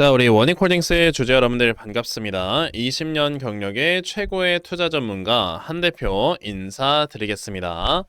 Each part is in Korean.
자, 우리 원익홀딩스의 주주 여러분들 반갑습니다. 20년 경력의 최고의 투자 전문가 한 대표 인사드리겠습니다.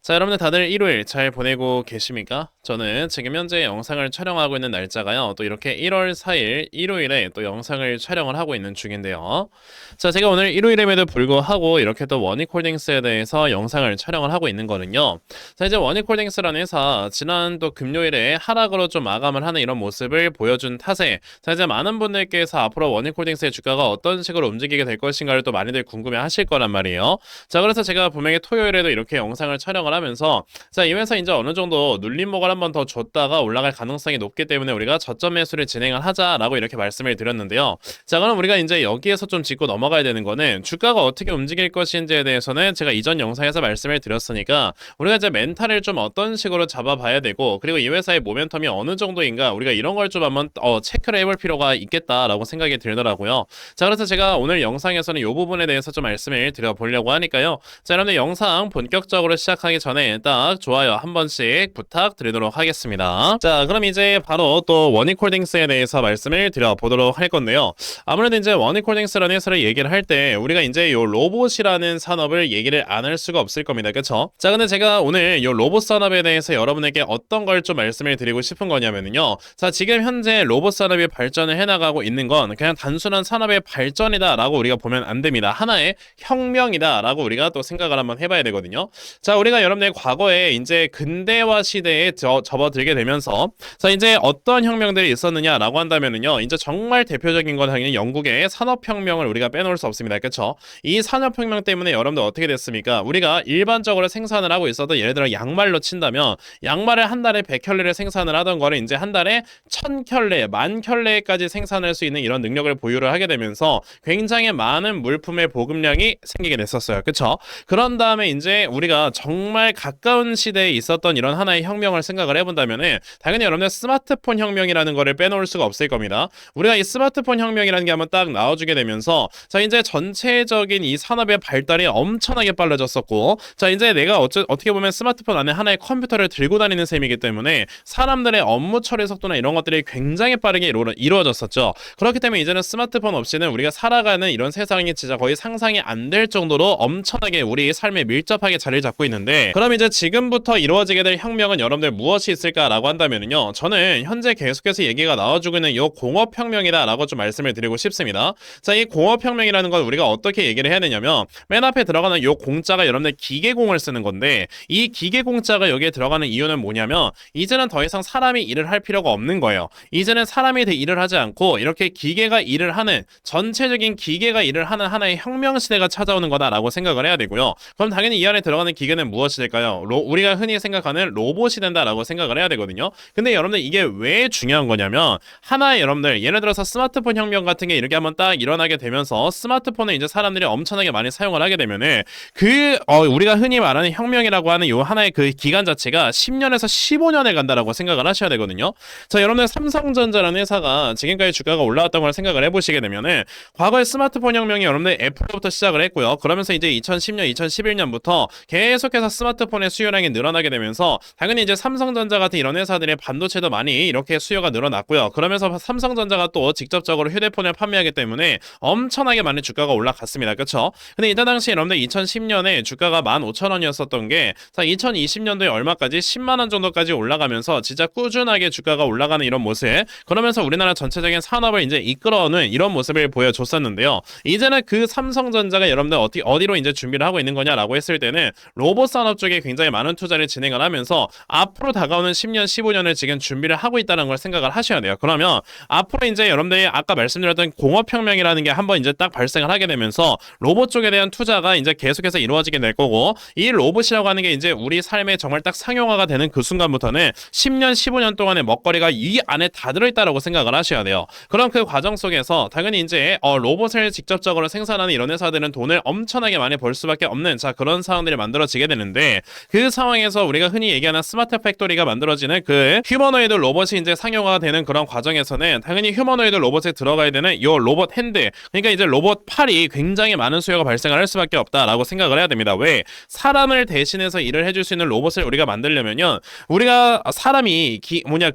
자, 여러분들 다들 일요일 잘 보내고 계십니까? 저는 지금 현재 영상을 촬영하고 있는 날짜가요. 또 이렇게 1월 4일 일요일에 또 영상을 촬영을 하고 있는 중인데요. 자, 제가 오늘 일요일임에도 불구하고 이렇게 또 원익홀딩스에 대해서 영상을 촬영을 하고 있는 거는요. 자, 이제 원익홀딩스라는 회사 지난 또 금요일에 하락으로 좀 마감을 하는 이런 모습을 보여준 탓에 자, 이제 많은 분들께서 앞으로 원익홀딩스의 주가가 어떤 식으로 움직이게 될 것인가를 또 많이들 궁금해 하실 거란 말이에요. 자, 그래서 제가 분명히 토요일에도 이렇게 영상을 촬영을 하면서 자, 이 회사 이제 어느 정도 눌림목을 한번 더 줬다가 올라갈 가능성이 높기 때문에 우리가 저점 매수를 진행을 하자라고 이렇게 말씀을 드렸는데요. 자, 그럼 우리가 이제 여기에서 좀 짚고 넘어가야 되는 거는 주가가 어떻게 움직일 것인지에 대해서는 제가 이전 영상에서 말씀을 드렸으니까 우리가 이제 멘탈을 좀 어떤 식으로 잡아봐야 되고, 그리고 이 회사의 모멘텀이 어느 정도인가 우리가 이런 걸 좀 한번 체크를 해볼 필요가 있겠다라고 생각이 들더라고요. 자, 그래서 제가 오늘 영상에서는 이 부분에 대해서 좀 말씀을 드려보려고 하니까요. 자, 여러분들 영상 본격적으로 시작하기 전에 딱 좋아요 한 번씩 부탁드리도록 하겠습니다. 자, 그럼 이제 바로 또 원익홀딩스에 대해서 말씀을 드려보도록 할 건데요. 아무래도 이제 원익홀딩스라는 회사를 얘기를 할 때 우리가 이제 요 로봇이라는 산업을 얘기를 안 할 수가 없을 겁니다. 그쵸? 자, 근데 제가 오늘 요 로봇 산업에 대해서 여러분에게 어떤 걸 좀 말씀을 드리고 싶은 거냐면요. 자, 지금 현재 로봇 산업이 발전을 해나가고 있는 건 그냥 단순한 산업의 발전이다 라고 우리가 보면 안 됩니다. 하나의 혁명이다 라고 우리가 또 생각을 한번 해봐야 되거든요. 자, 우리가 여러분들 과거에 이제 근대화 시대에 접어들게 되면서 자, 이제 어떤 혁명들이 있었느냐라고 한다면은요, 이제 정말 대표적인 건 당연히 영국의 산업혁명을 우리가 빼놓을 수 없습니다. 그렇죠? 이 산업혁명 때문에 여러분들 어떻게 됐습니까? 우리가 일반적으로 생산을 하고 있어도 예를 들어 양말로 친다면 양말을 한 달에 100켤레를 생산을 하던 거를 이제 한 달에 1000켤레, 10,000켤레까지 생산할 수 있는 이런 능력을 보유를 하게 되면서 굉장히 많은 물품의 보급량이 생기게 됐었어요. 그렇죠? 그런 다음에 이제 우리가 정말 가까운 시대에 있었던 이런 하나의 혁명을 생각을 해본다면은 당연히 여러분들 스마트폰 혁명이라는 거를 빼놓을 수가 없을 겁니다. 우리가 이 스마트폰 혁명이라는 게 한번 딱 나와주게 되면서 자, 이제 전체적인 이 산업의 발달이 엄청나게 빨라졌었고, 자, 이제 내가 어떻게 보면 스마트폰 안에 하나의 컴퓨터를 들고 다니는 셈이기 때문에 사람들의 업무 처리 속도나 이런 것들이 굉장히 빠르게 이루어졌었죠. 그렇기 때문에 이제는 스마트폰 없이는 우리가 살아가는 이런 세상이 진짜 거의 상상이 안 될 정도로 엄청나게 우리 삶에 밀접하게 자리를 잡고 있는데, 그럼 이제 지금부터 이루어지게 될 혁명은 여러분들 무엇이 있을까라고 한다면요, 저는 현재 계속해서 얘기가 나와주고 있는 이 공업혁명이다라고 좀 말씀을 드리고 싶습니다. 자, 이 공업혁명이라는 건 우리가 어떻게 얘기를 해야 되냐면 맨 앞에 들어가는 이 공자가 여러분들 기계공을 쓰는 건데, 이 기계공자가 여기에 들어가는 이유는 뭐냐면 이제는 더 이상 사람이 일을 할 필요가 없는 거예요. 이제는 사람이 일을 하지 않고 이렇게 기계가 일을 하는, 전체적인 기계가 일을 하는 하나의 혁명 시대가 찾아오는 거다라고 생각을 해야 되고요. 그럼 당연히 이 안에 들어가는 기계는 무엇이 될까요? 우리가 흔히 생각하는 로봇이 된다라고 생각을 해야 되거든요. 근데 여러분들 이게 왜 중요한 거냐면 하나의 여러분들 예를 들어서 스마트폰 혁명 같은 게 이렇게 한번 딱 일어나게 되면서 스마트폰을 이제 사람들이 엄청나게 많이 사용을 하게 되면은 우리가 흔히 말하는 혁명이라고 하는 요 하나의 그 기간 자체가 10년에서 15년에 간다라고 생각을 하셔야 되거든요. 자, 여러분들 삼성전자라는 회사가 지금까지 주가가 올라왔던 걸 생각을 해보시게 되면은 과거에 스마트폰 혁명이 여러분들 애플로부터 시작을 했고요. 그러면서 이제 2010년, 2011년부터 계속해서 스마트폰의 수요량이 늘어나게 되면서 당연히 이제 삼성전자 같은 이런 회사들의 반도체도 많이 이렇게 수요가 늘어났고요. 그러면서 삼성전자가 또 직접적으로 휴대폰을 판매하기 때문에 엄청나게 많은 주가가 올라갔습니다. 그렇죠? 근데 이때 당시 여러분들 2010년에 주가가 15,000원이었었던 게 자, 2020년도에 얼마까지 10만 원 정도까지 올라가면서 진짜 꾸준하게 주가가 올라가는 이런 모습, 그러면서 우리나라 전체적인 산업을 이제 이끌어오는 이런 모습을 보여줬었는데요. 이제는 그 삼성전자가 여러분들 어디로 이제 준비를 하고 있는 거냐라고 했을 때는 로봇 산업 쪽에 굉장히 많은 투자를 진행을 하면서 앞으로 다가오는 10년, 15년을 지금 준비를 하고 있다는 걸 생각을 하셔야 돼요. 그러면 앞으로 이제 여러분들이 아까 말씀드렸던 공업혁명이라는 게 한번 이제 딱 발생을 하게 되면서 로봇 쪽에 대한 투자가 이제 계속해서 이루어지게 될 거고, 이 로봇이라고 하는 게 이제 우리 삶에 정말 딱 상용화가 되는 그 순간부터는 10년, 15년 동안의 먹거리가 이 안에 다 들어있다라고 생각을 하셔야 돼요. 그럼 그 과정 속에서 당연히 이제 로봇을 직접적으로 생산하는 이런 회사들은 돈을 엄청나게 많이 벌 수밖에 없는 자, 그런 상황들이 만들어지게 되는데, 있는데 그 상황에서 우리가 흔히 얘기하는 스마트 팩토리가 만들어지는 그 휴머노이드 로봇이 이제 상용화가 되는 그런 과정에서는 당연히 휴머노이드 로봇에 들어가야 되는 이 로봇 핸드, 그러니까 이제 로봇 팔이 굉장히 많은 수요가 발생을 할 수밖에 없다라고 생각을 해야 됩니다. 왜? 사람을 대신해서 일을 해줄 수 있는 로봇을 우리가 만들려면요, 우리가 사람이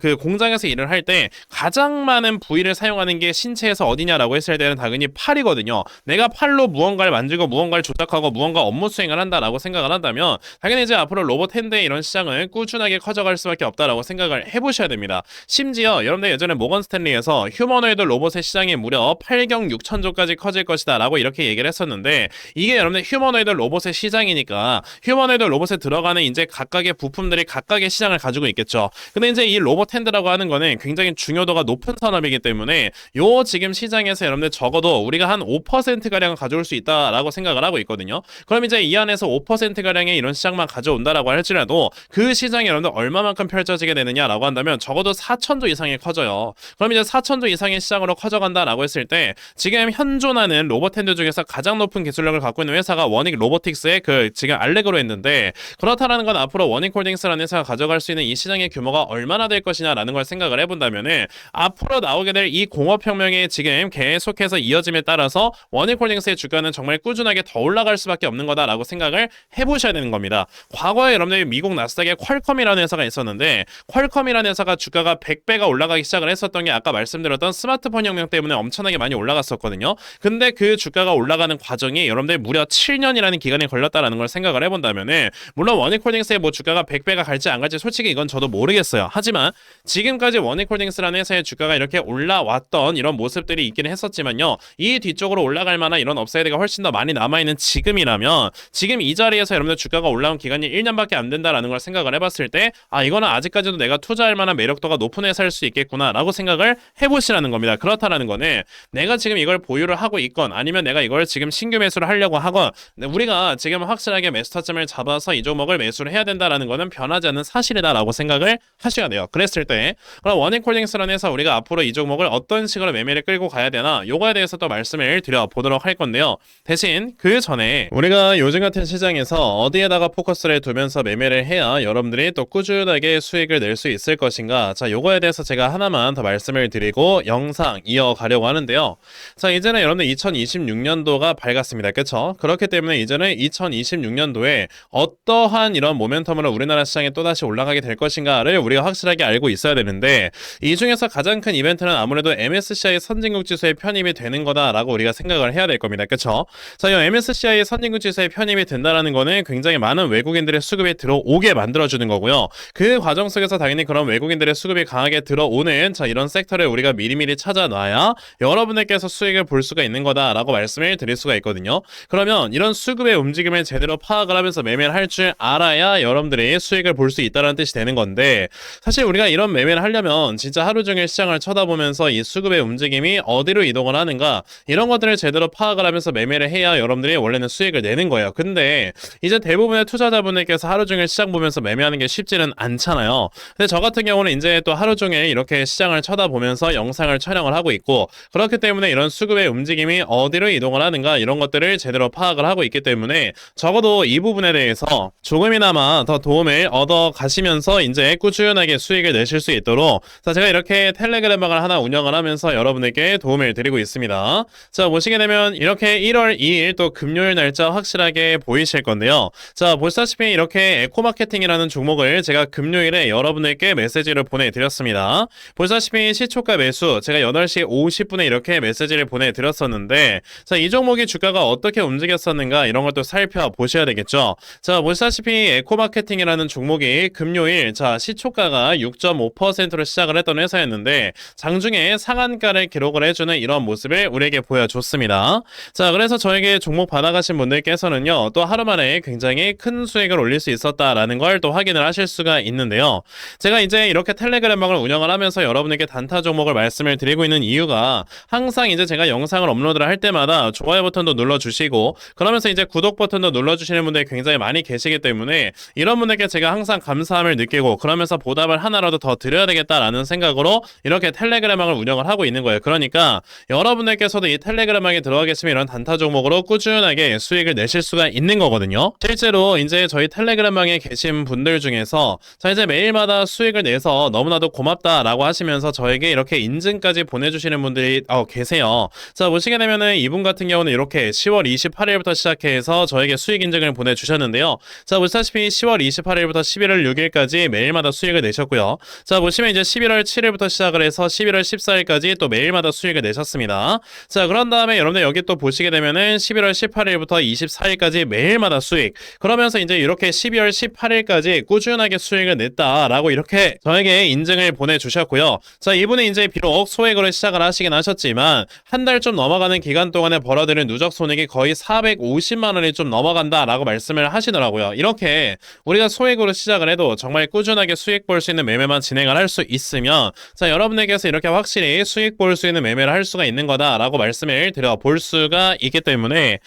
그 공장에서 일을 할 때 가장 많은 부위를 사용하는 게 신체에서 어디냐라고 했을 때는 당연히 팔이거든요. 내가 팔로 무언가를 만들고 무언가를 조작하고 무언가 업무 수행을 한다라고 생각을 한다면 당연히 이제 앞으로 로봇 핸드의 이런 시장은 꾸준하게 커져갈 수밖에 없다라고 생각을 해보셔야 됩니다. 심지어 여러분들 예전에 모건 스탠리에서 휴머노이드 로봇의 시장이 무려 8경 6천조까지 커질 것이다 라고 이렇게 얘기를 했었는데, 이게 여러분들 휴머노이드 로봇의 시장이니까 휴머노이드 로봇에 들어가는 이제 각각의 부품들이 각각의 시장을 가지고 있겠죠. 근데 이제 이 로봇 핸드라고 하는 거는 굉장히 중요도가 높은 산업이기 때문에 요 지금 시장에서 여러분들 적어도 우리가 한 5%가량을 가져올 수 있다라고 생각을 하고 있거든요. 그럼 이제 이 안에서 5%가량의 이런 시장만 가져온다라고 할지라도 그 시장이 여러분들 얼마만큼 펼쳐지게 되느냐라고 한다면 적어도 4천조 이상이 커져요. 그럼 이제 4천조 이상의 시장으로 커져간다라고 했을 때 지금 현존하는 로봇 핸드 중에서 가장 높은 기술력을 갖고 있는 회사가 워닉 로보틱스의 그 지금 알렉으로 했는데, 그렇다라는 건 앞으로 워닉홀딩스라는 회사가 가져갈 수 있는 이 시장의 규모가 얼마나 될 것이냐라는 걸 생각을 해본다면은 앞으로 나오게 될 이 공업혁명이 지금 계속해서 이어짐에 따라서 워닉홀딩스의 주가는 정말 꾸준하게 더 올라갈 수밖에 없는 거다라고 생각을 해보셔야 되는 겁니다. 과거에 여러분들이 미국 나스닥에 퀄컴이라는 회사가 있었는데, 퀄컴이라는 회사가 주가가 100배가 올라가기 시작을 했었던 게 아까 말씀드렸던 스마트폰 혁명 때문에 엄청나게 많이 올라갔었거든요. 근데 그 주가가 올라가는 과정이 여러분들 무려 7년이라는 기간이 걸렸다라는 걸 생각을 해본다면은, 물론 워닉홀딩스의 뭐 주가가 100배가 갈지 안 갈지 솔직히 이건 저도 모르겠어요. 하지만 지금까지 워닉홀딩스라는 회사의 주가가 이렇게 올라왔던 이런 모습들이 있기는 했었지만요, 이 뒤쪽으로 올라갈 만한 이런 업사이드가 훨씬 더 많이 남아있는 지금이라면, 지금 이 자리에서 여러분들 주가가 올라온 기간이 1년밖에 안 된다라는 걸 생각을 해봤을 때, 아 이거는 아직까지도 내가 투자할 만한 매력도가 높은 회사일 수 있겠구나 라고 생각을 해보시라는 겁니다. 그렇다라는 거는 내가 지금 이걸 보유를 하고 있건 아니면 내가 이걸 지금 신규 매수를 하려고 하건, 우리가 지금 확실하게 매수타점을 잡아서 이 종목을 매수를 해야 된다라는 거는 변하지 않는 사실이다라고 생각을 하셔야 돼요. 그랬을 때 그럼 워닉홀딩스라는 회사 우리가 앞으로 이 종목을 어떤 식으로 매매를 끌고 가야 되나, 요거에 대해서 또 말씀을 드려보도록 할 건데요. 대신 그 전에 우리가 요즘 같은 시장에서 어디에다가 포커스를 두면서 매매를 해야 여러분들이 또 꾸준하게 수익을 낼 수 있을 것인가, 자 요거에 대해서 제가 하나만 더 말씀을 드리고 영상 이어가려고 하는데요. 자 이제는 여러분들 2026년도가 밝았습니다. 그쵸? 그렇기 때문에 이제는 2026년도에 어떠한 이런 모멘텀으로 우리나라 시장에 또다시 올라가게 될 것인가를 우리가 확실하게 알고 있어야 되는데, 이 중에서 가장 큰 이벤트는 아무래도 MSCI 선진국 지수에 편입이 되는 거다라고 우리가 생각을 해야 될 겁니다. 그쵸? 자, 이 MSCI 선진국 지수에 편입이 된다라는 거는 굉장히 많은 외국인들의 수급이 들어오게 만들어주는 거고요. 그 과정 속에서 당연히 그런 외국인들의 수급이 강하게 들어오는 자 이런 섹터를 우리가 미리미리 찾아놔야 여러분들께서 수익을 볼 수가 있는 거다라고 말씀을 드릴 수가 있거든요. 그러면 이런 수급의 움직임을 제대로 파악을 하면서 매매를 할 줄 알아야 여러분들이 수익을 볼 수 있다는 뜻이 되는 건데, 사실 우리가 이런 매매를 하려면 진짜 하루 종일 시장을 쳐다보면서 이 수급의 움직임이 어디로 이동을 하는가, 이런 것들을 제대로 파악을 하면서 매매를 해야 여러분들이 원래는 수익을 내는 거예요. 근데 이제 대부분의 투자자분들께서 하루 종일 시장 보면서 매매하는 게 쉽지는 않잖아요. 근데 저 같은 경우는 이제 또 하루 종일 이렇게 시장을 쳐다보면서 영상을 촬영을 하고 있고, 그렇기 때문에 이런 수급의 움직임이 어디로 이동을 하는가 이런 것들을 제대로 파악을 하고 있기 때문에 적어도 이 부분에 대해서 조금이나마 더 도움을 얻어 가시면서 이제 꾸준하게 수익을 내실 수 있도록, 자 제가 이렇게 텔레그램방을 하나 운영을 하면서 여러분에게 도움을 드리고 있습니다. 자 보시게 되면 이렇게 1월 2일 또 금요일 날짜 확실하게 보이실 건데요. 자 보시다시피 이렇게 에코마케팅이라는 종목을 제가 금요일에 여러분에게 메시지를 보내드렸습니다. 보시다시피 시초가 매수 제가 8시 50분에 이렇게 메시지를 보내드렸었는데, 자 이 종목이 주가가 어떻게 움직였었는가 이런 것도 살펴보셔야 되겠죠. 자 보시다시피 에코마케팅이라는 종목이 금요일 자 시초가가 6.5%로 시작을 했던 회사였는데 장중에 상한가를 기록을 해주는 이런 모습을 우리에게 보여줬습니다. 자 그래서 저에게 종목 받아가신 분들께서는요 또 하루 만에 굉장히 큰 수익을 올릴 수 있었다라는 걸 또 확인을 하실 수가 있는데요. 제가 이제 이렇게 텔레그램방을 운영을 하면서 여러분에게 단타 종목을 말씀을 드리고 있는 이유가, 항상 이제 제가 영상을 업로드를 할 때마다 좋아요 버튼도 눌러주시고 그러면서 이제 구독 버튼도 눌러주시는 분들이 굉장히 많이 계시기 때문에 이런 분들께 제가 항상 감사함을 느끼고 그러면서 보답을 하나라도 더 드려야 되겠다라는 생각으로 이렇게 텔레그램방을 운영을 하고 있는 거예요. 그러니까 여러분들께서도 이 텔레그램방에 들어가 계시면 이런 단타 종목으로 꾸준하게 수익을 내실 수가 있는 거거든요. 실제로 그리고 이제 저희 텔레그램방에 계신 분들 중에서 자 이제 매일마다 수익을 내서 너무나도 고맙다라고 하시면서 저에게 이렇게 인증까지 보내주시는 분들이 계세요. 자 보시게 되면은 이분 같은 경우는 이렇게 10월 28일부터 시작해서 저에게 수익 인증을 보내주셨는데요. 자 보시다시피 10월 28일부터 11월 6일까지 매일마다 수익을 내셨고요. 자 보시면 이제 11월 7일부터 시작을 해서 11월 14일까지 또 매일마다 수익을 내셨습니다. 자 그런 다음에 여러분들 여기 또 보시게 되면은 11월 18일부터 24일까지 매일마다 수익, 그러면서 이제 이렇게 12월 18일까지 꾸준하게 수익을 냈다라고 이렇게 저에게 인증을 보내주셨고요. 자 이분은 이제 비록 소액으로 시작을 하시긴 하셨지만 한 달 좀 넘어가는 기간 동안에 벌어들인 누적 손익이 거의 450만 원이 좀 넘어간다라고 말씀을 하시더라고요. 이렇게 우리가 소액으로 시작을 해도 정말 꾸준하게 수익 볼 수 있는 매매만 진행을 할 수 있으면 자 여러분에게서 이렇게 확실히 수익 볼 수 있는 매매를 할 수가 있는 거다라고 말씀을 드려 볼 수가 있기 때문에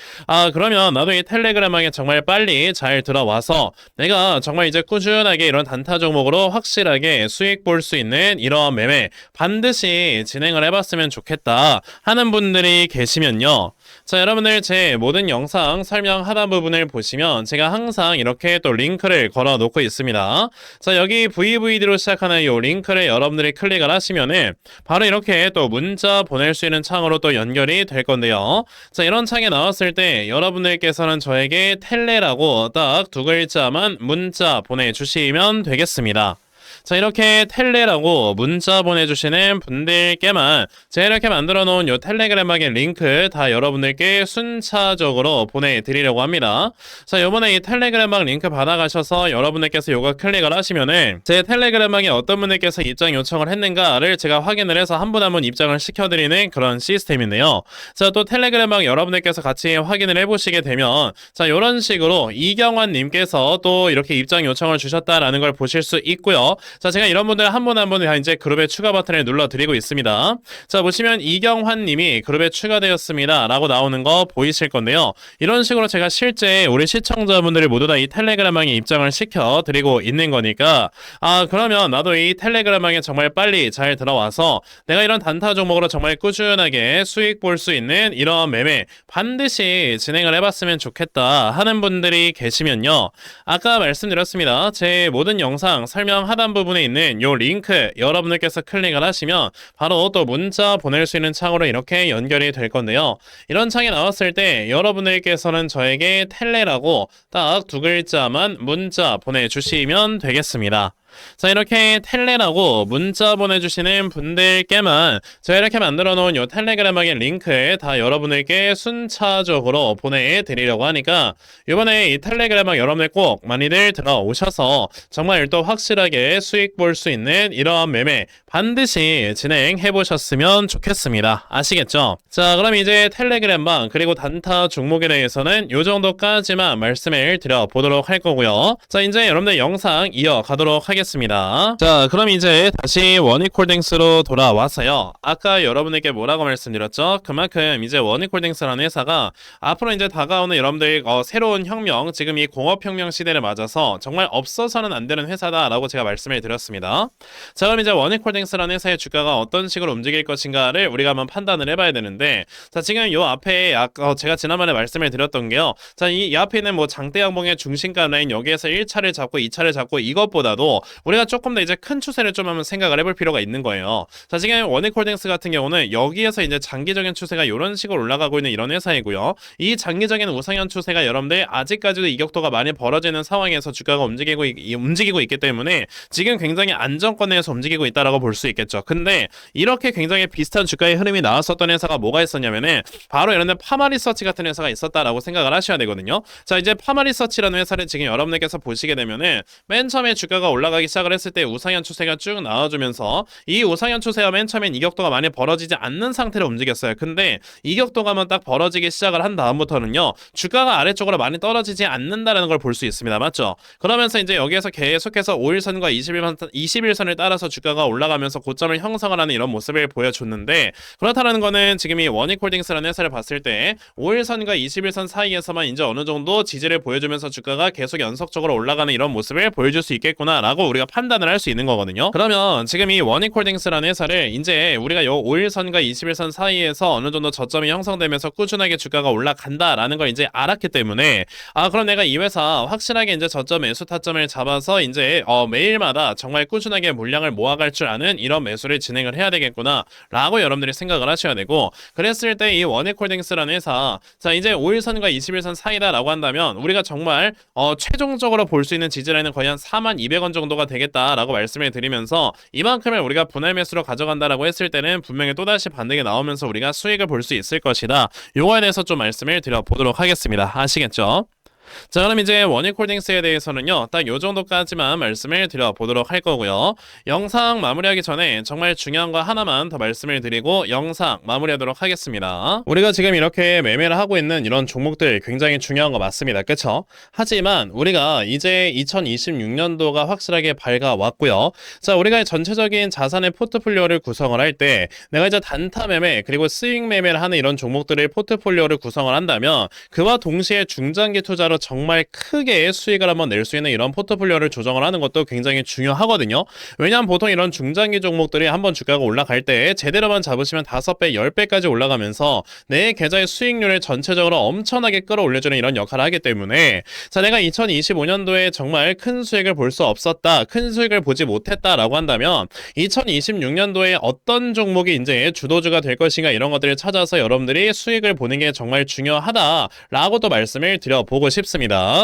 그러면 나도 이 텔레그램방에 정말 빨리 잘 들어와서 내가 정말 이제 꾸준하게 이런 단타 종목으로 확실하게 수익 볼 수 있는 이런 매매 반드시 진행을 해봤으면 좋겠다 하는 분들이 계시면요. 자 여러분들 제 모든 영상 설명 하단 부분을 보시면 제가 항상 이렇게 또 링크를 걸어 놓고 있습니다. 자 여기 VVD로 시작하는 이 링크를 여러분들이 클릭을 하시면은 바로 이렇게 또 문자 보낼 수 있는 창으로 또 연결이 될 건데요. 자 이런 창에 나왔을 때 여러분들께서는 저에게 텔레라고 딱 두 글자만 문자 보내주시면 되겠습니다. 자 이렇게 텔레라고 문자 보내주시는 분들께만 제가 이렇게 만들어 놓은 요 텔레그램방의 링크 다 여러분들께 순차적으로 보내드리려고 합니다. 자 요번에 이 텔레그램방 링크 받아가셔서 여러분들께서 요거 클릭을 하시면은 제 텔레그램방에 어떤 분들께서 입장 요청을 했는가를 제가 확인을 해서 한 분 한 분 입장을 시켜드리는 그런 시스템인데요. 자 또 텔레그램방 여러분들께서 같이 확인을 해보시게 되면 자 요런 식으로 이경환 님께서 또 이렇게 입장 요청을 주셨다라는 걸 보실 수 있고요. 자 제가 이런 분들 한 분 한 분 다 이제 그룹에 추가 버튼을 눌러 드리고 있습니다. 자 보시면 이경환 님이 그룹에 추가되었습니다 라고 나오는 거 보이실 건데요. 이런 식으로 제가 실제 우리 시청자분들이 모두 다 이 텔레그램방에 입장을 시켜 드리고 있는 거니까 그러면 나도 이 텔레그램방에 정말 빨리 잘 들어와서 내가 이런 단타 종목으로 정말 꾸준하게 수익 볼 수 있는 이런 매매 반드시 진행을 해봤으면 좋겠다 하는 분들이 계시면요. 아까 말씀드렸습니다. 제 모든 영상 설명 하단 부분에 있는 요 링크 여러분들께서 클릭을 하시면 바로 또 문자 보낼 수 있는 창으로 이렇게 연결이 될 건데요. 이런 창이 나왔을 때 여러분들께서는 저에게 텔레라고 딱 두 글자만 문자 보내주시면 되겠습니다. 자 이렇게 텔레라고 문자 보내주시는 분들께만 제가 이렇게 만들어 놓은 요 텔레그램방의 링크 다 여러분들께 순차적으로 보내드리려고 하니까 이번에 이 텔레그램방 여러분들 꼭 많이들 들어오셔서 정말 또 확실하게 수익 볼 수 있는 이러한 매매 반드시 진행해 보셨으면 좋겠습니다. 아시겠죠? 자 그럼 이제 텔레그램방 그리고 단타 종목에 대해서는 요 정도까지만 말씀을 드려보도록 할 거고요. 자 이제 여러분들 영상 이어가도록 하겠습니다. 자 그럼 이제 다시 원익홀딩스로 돌아와서요. 아까 여러분에게 뭐라고 말씀드렸죠? 그만큼 이제 원익홀딩스라는 회사가 앞으로 이제 다가오는 여러분들 새로운 혁명, 지금 이 공업혁명 시대를 맞아서 정말 없어서는 안 되는 회사다라고 제가 말씀을 드렸습니다. 자 그럼 이제 원익홀딩스라는 회사의 주가가 어떤 식으로 움직일 것인가를 우리가 한번 판단을 해봐야 되는데 자 지금 요 앞에 제가 지난번에 말씀을 드렸던 게요. 자 이 앞에 있는 뭐 장대양봉의 중심가 라인 여기에서 1차를 잡고 2차를 잡고 이것보다도 우리가 조금 더 이제 큰 추세를 좀 한번 생각을 해볼 필요가 있는 거예요. 자 지금 원익홀딩스 같은 경우는 여기에서 이제 장기적인 추세가 이런 식으로 올라가고 있는 이런 회사이고요. 이 장기적인 우상향 추세가 여러분들 아직까지도 이격도가 많이 벌어지는 상황에서 주가가 움직이고 있기 때문에 지금 굉장히 안정권에서 움직이고 있다라고 볼 수 있겠죠. 근데 이렇게 굉장히 비슷한 주가의 흐름이 나왔었던 회사가 뭐가 있었냐면은 바로 이런 데 파마리서치 같은 회사가 있었다라고 생각을 하셔야 되거든요. 자 이제 파마리서치라는 회사를 지금 여러분들께서 보시게 되면은 맨 처음에 주가가 올라가기 시작을 했을 때 우상향 추세가 쭉 나와주면서 이 우상향 추세가 맨 처음엔 이격도가 많이 벌어지지 않는 상태로 움직였어요. 근데 이격도가만 딱 벌어지기 시작을 한 다음부터는요 주가가 아래쪽으로 많이 떨어지지 않는다라는 걸 볼 수 있습니다. 맞죠? 그러면서 이제 여기에서 계속해서 5일선과 21선을 따라서 주가가 올라가면서 고점을 형성을 하는 이런 모습을 보여줬는데 그렇다는 거는 지금 이 원익홀딩스라는 회사를 봤을 때 5일선과 21선 사이에서만 이제 어느 정도 지지를 보여주면서 주가가 계속 연속적으로 올라가는 이런 모습을 보여줄 수 있겠구나라고 기준으로 우리가 판단을 할 수 있는 거거든요. 그러면 지금 이 원익홀딩스라는 회사를 이제 우리가 요 5일선과 21선 사이에서 어느 정도 저점이 형성되면서 꾸준하게 주가가 올라간다라는 걸 이제 알았기 때문에 그럼 내가 이 회사 확실하게 이제 저점 매수 타점을 잡아서 이제 매일마다 정말 꾸준하게 물량을 모아갈 줄 아는 이런 매수를 진행을 해야 되겠구나 라고 여러분들이 생각을 하셔야 되고, 그랬을 때 이 원익홀딩스라는 회사, 자 이제 5일선과 21선 사이다 라고 한다면 우리가 정말 최종적으로 볼 수 있는 지지라인은 거의 한 42,200원 정도가 되겠다라고 말씀을 드리면서, 이만큼을 우리가 분할 매수로 가져간다라고 했을 때는 분명히 또다시 반등이 나오면서 우리가 수익을 볼 수 있을 것이다. 요거에 대해서 좀 말씀을 드려보도록 하겠습니다. 아시겠죠? 자, 그럼 이제 원익홀딩스에 대해서는요, 딱 요 정도까지만 말씀을 드려보도록 할 거고요. 영상 마무리하기 전에 정말 중요한 거 하나만 더 말씀을 드리고 영상 마무리하도록 하겠습니다. 우리가 지금 이렇게 매매를 하고 있는 이런 종목들 굉장히 중요한 거 맞습니다. 그쵸? 하지만 우리가 이제 2026년도가 확실하게 밝아왔고요. 자, 우리가 전체적인 자산의 포트폴리오를 구성을 할 때 내가 이제 단타 매매 그리고 스윙 매매를 하는 이런 종목들의 포트폴리오를 구성을 한다면 그와 동시에 중장기 투자로 정말 크게 수익을 한번 낼 수 있는 이런 포트폴리오를 조정을 하는 것도 굉장히 중요하거든요. 왜냐하면 보통 이런 중장기 종목들이 한번 주가가 올라갈 때 제대로만 잡으시면 5배, 10배까지 올라가면서 내 계좌의 수익률을 전체적으로 엄청나게 끌어올려주는 이런 역할을 하기 때문에, 자 내가 2025년도에 정말 큰 수익을 볼 수 없었다, 큰 수익을 보지 못했다라고 한다면 2026년도에 어떤 종목이 이제 주도주가 될 것인가 이런 것들을 찾아서 여러분들이 수익을 보는 게 정말 중요하다라고 또 말씀을 드려보고 싶습니다.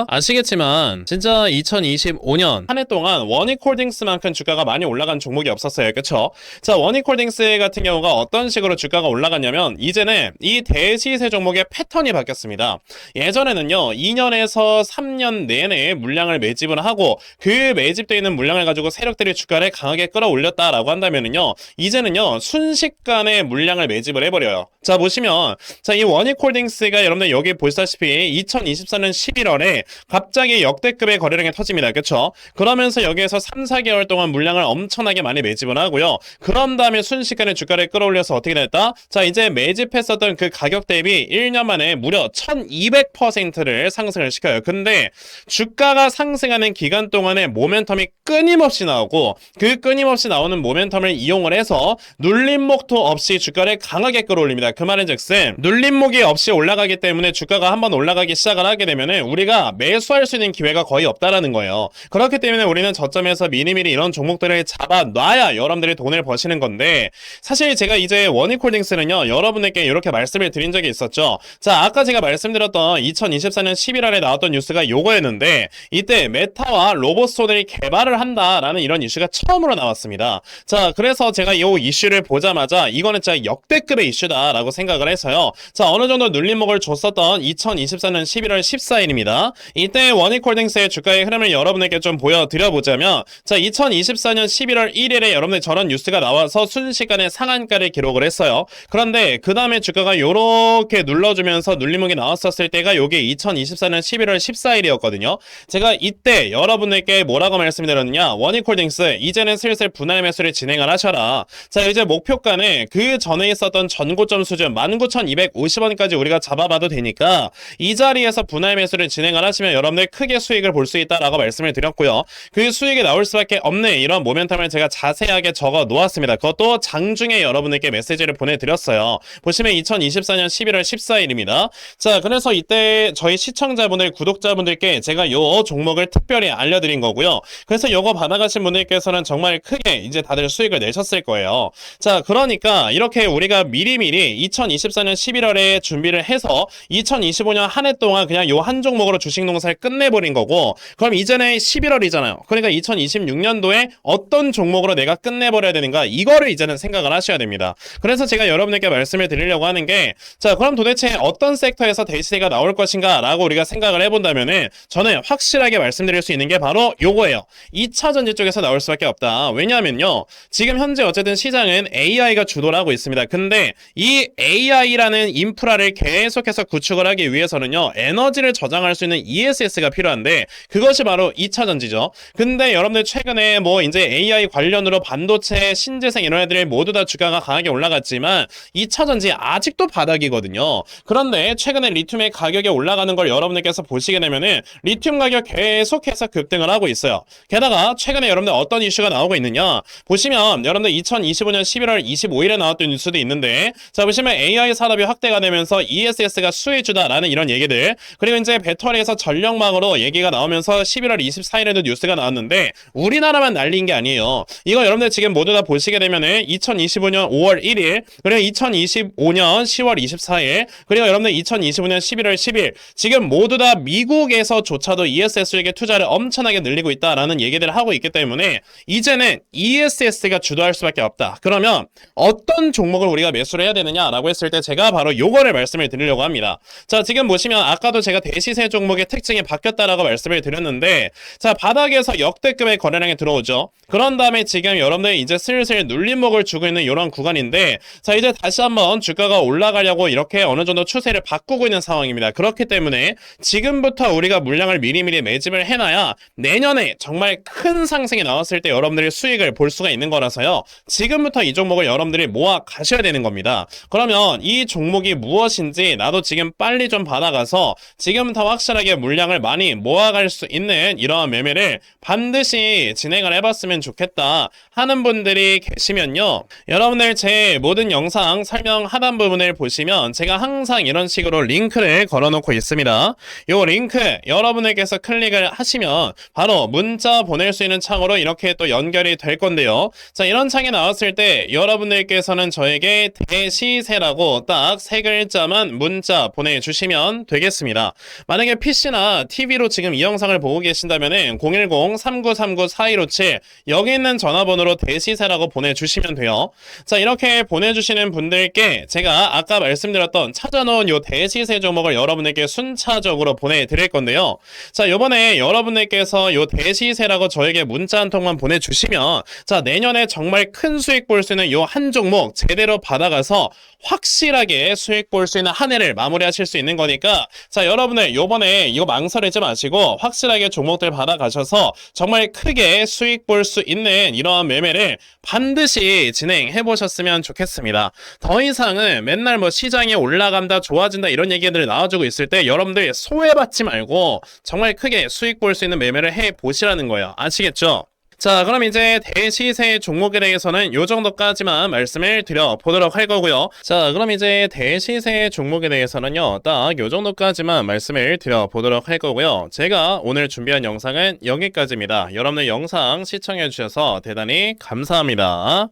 아시겠지만 진짜 2025년 한 해 동안 원익홀딩스만큼 주가가 많이 올라간 종목이 없었어요. 그쵸? 자, 원익홀딩스 같은 경우가 어떤 식으로 주가가 올라갔냐면 이제는 이 대시세 종목의 패턴이 바뀌었습니다. 예전에는요 2년에서 3년 내내 물량을 매집을 하고 그 매집되어 있는 물량을 가지고 세력들이 주가를 강하게 끌어올렸다라고 한다면은요 이제는요 순식간에 물량을 매집을 해버려요. 자 보시면, 자 이 원익홀딩스가 여러분들 여기 보시다시피 2024년 11월에 갑자기 역대급의 거래량이 터집니다. 그쵸? 그러면서 여기에서 3, 4개월 동안 물량을 엄청나게 많이 매집을 하고요. 그런 다음에 순식간에 주가를 끌어올려서 어떻게 됐다? 자 이제 매집했었던 그 가격 대비 1년 만에 무려 1200%를 상승을 시켜요. 근데 주가가 상승하는 기간 동안에 모멘텀이 끊임없이 나오고 그 끊임없이 나오는 모멘텀을 이용을 해서 눌림목도 없이 주가를 강하게 끌어올립니다. 그 말은즉슨 눌림목이 없이 올라가기 때문에 주가가 한번 올라가기 시작을 하게 되면은 우리가 매수할 수 있는 기회가 거의 없다라는 거예요. 그렇기 때문에 우리는 저점에서 미리미리 이런 종목들을 잡아놔야 여러분들이 돈을 버시는 건데, 사실 제가 이제 원익홀딩스는요 여러분에게 이렇게 말씀을 드린 적이 있었죠. 자 아까 제가 말씀드렸던 2024년 11월에 나왔던 뉴스가 요거였는데, 이때 메타와 로봇손을 개발을 한다라는 이런 이슈가 처음으로 나왔습니다. 자 그래서 제가 이 이슈를 보자마자 이거는 진짜 역대급의 이슈다라고 생각을 해서요, 자 어느 정도 눌림목을 줬었던 2024년 11월 14일입니다. 이때 원익홀딩스의 주가의 흐름을 여러분에게 좀 보여드려보자면, 자 2024년 11월 1일에 여러분들 저런 뉴스가 나와서 순식간에 상한가를 기록을 했어요. 그런데 그 다음에 주가가 요렇게 눌러주면서 눌림목이 나왔었을 때가 요게 2024년 11월 14일이었거든요. 제가 이때 여러분에게 뭐라고 말씀드렸느냐, 원익홀딩스 이제는 슬슬 분할 매수를 진행을 하셔라. 자 이제 목표가는 그 전에 있었던 전고점 수준 19,250원까지 우리가 잡아봐도 되니까 이 자리에서 분할 매수를 진행을 하시면 여러분들 크게 수익을 볼 수 있다라고 말씀을 드렸고요. 그 수익이 나올 수밖에 없는 이런 모멘텀을 제가 자세하게 적어 놓았습니다. 그것도 장중에 여러분에게 메시지를 보내드렸어요. 보시면 2024년 11월 14일입니다. 자 그래서 이때 저희 시청자분들 구독자분들께 제가 요 종목을 특별히 알려드린 거고요. 그래서 요거 받아가신 분들께서는 정말 크게 이제 다들 수익을 내셨을 거예요. 자 그러니까 이렇게 우리가 미리미리 2024년 11월에 준비를 해서 2025년 한 해 동안 그냥 요 한 종목으로 주식 농사를 끝내버린 거고, 그럼 이제는 11월이잖아요. 그러니까 2026년도에 어떤 종목으로 내가 끝내버려야 되는가, 이거를 이제는 생각을 하셔야 됩니다. 그래서 제가 여러분에게 말씀을 드리려고 하는 게, 자 그럼 도대체 어떤 섹터에서 대시세가 나올 것인가 라고 우리가 생각을 해본다면은 저는 확실하게 말씀드릴 수 있는 게 바로 요거예요. 2차전지 쪽에서 나올 수밖에 없다. 왜냐하면요 지금 현재 어쨌든 시장은 AI가 주도를 하고 있습니다. 근데 이 AI라는 인프라를 계속해서 구축을 하기 위해서는요 에너지를 저장 저장할 수 있는 ESS가 필요한데 그것이 바로 2차 전지죠. 근데 여러분들 최근에 뭐 이제 AI 관련으로 반도체, 신재생 이런 애들이 모두 다 주가가 강하게 올라갔지만 2차 전지 아직도 바닥이거든요. 그런데 최근에 리튬의 가격이 올라가는 걸 여러분들께서 보시게 되면은 리튬 가격 계속해서 급등을 하고 있어요. 게다가 최근에 여러분들 어떤 이슈가 나오고 있느냐 보시면 여러분들 2025년 11월 25일에 나왔던 뉴스도 있는데 자 보시면 AI 산업이 확대가 되면서 ESS가 수혜주다라는 이런 얘기들 그리고 이제 배터리에서 전력망으로 얘기가 나오면서 11월 24일에도 뉴스가 나왔는데 우리나라만 날린 게 아니에요. 이거 여러분들 지금 모두 다 보시게 되면은 2025년 5월 1일 그리고 2025년 10월 24일 그리고 여러분들 2025년 11월 10일 지금 모두 다 미국에서조차도 ESS에게 투자를 엄청나게 늘리고 있다라는 얘기들을 하고 있기 때문에 이제는 ESS가 주도할 수밖에 없다. 그러면 어떤 종목을 우리가 매수를 해야 되느냐라고 했을 때 제가 바로 요거를 말씀을 드리려고 합니다. 자 지금 보시면 아까도 제가 대시세 종목의 특징이 바뀌었다라고 말씀을 드렸는데 자 바닥에서 역대급의 거래량이 들어오죠. 그런 다음에 지금 여러분들 이제 슬슬 눌림목을 주고 있는 이런 구간인데 자 이제 다시 한번 주가가 올라가려고 이렇게 어느 정도 추세를 바꾸고 있는 상황입니다. 그렇기 때문에 지금부터 우리가 물량을 미리미리 매집을 해놔야 내년에 정말 큰 상승이 나왔을 때 여러분들이 수익을 볼 수가 있는 거라서요. 지금부터 이 종목을 여러분들이 모아 가셔야 되는 겁니다. 그러면 이 종목이 무엇인지 나도 지금 빨리 좀 받아가서 지금부터 확실하게 물량을 많이 모아갈 수 있는 이러한 매매를 반드시 진행을 해봤으면 좋겠다 하는 분들이 계시면요. 여러분들 제 모든 영상 설명 하단 부분을 보시면 제가 항상 이런 식으로 링크를 걸어놓고 있습니다. 요 링크 여러분에게서 클릭을 하시면 바로 문자 보낼 수 있는 창으로 이렇게 또 연결이 될 건데요. 자 이런 창이 나왔을 때 여러분들께서는 저에게 대시세라고 딱 세 글자만 문자 보내주시면 되겠습니다. 만약에 PC나 TV로 지금 이 영상을 보고 계신다면 010-3939-4157 여기 있는 전화번호로 대시세라고 보내주시면 돼요. 자 이렇게 보내주시는 분들께 제가 아까 말씀드렸던 찾아놓은 요 대시세 종목을 여러분에게 순차적으로 보내드릴 건데요. 자 요번에 여러분들께서 요 대시세라고 저에게 문자 한 통만 보내주시면 자 내년에 정말 큰 수익 볼 수 있는 요 한 종목 제대로 받아가서 확실하게 수익 볼 수 있는 한 해를 마무리하실 수 있는 거니까 자 여러분들 요번에 이거 망설이지 마시고 확실하게 종목들 받아가셔서 정말 크게 수익 볼 수 있는 이러한 매매를 반드시 진행해 보셨으면 좋겠습니다. 더 이상은 맨날 뭐 시장이 올라간다 좋아진다 이런 얘기들이 나와주고 있을 때 여러분들 소외받지 말고 정말 크게 수익 볼 수 있는 매매를 해 보시라는 거예요. 아시겠죠? 자 그럼 이제 대시세 종목에 대해서는 요 정도까지만 말씀을 드려보도록 할 거고요. 자 그럼 이제 대시세 종목에 대해서는요 딱 요 정도까지만 말씀을 드려보도록 할 거고요. 제가 오늘 준비한 영상은 여기까지입니다. 여러분들 영상 시청해 주셔서 대단히 감사합니다.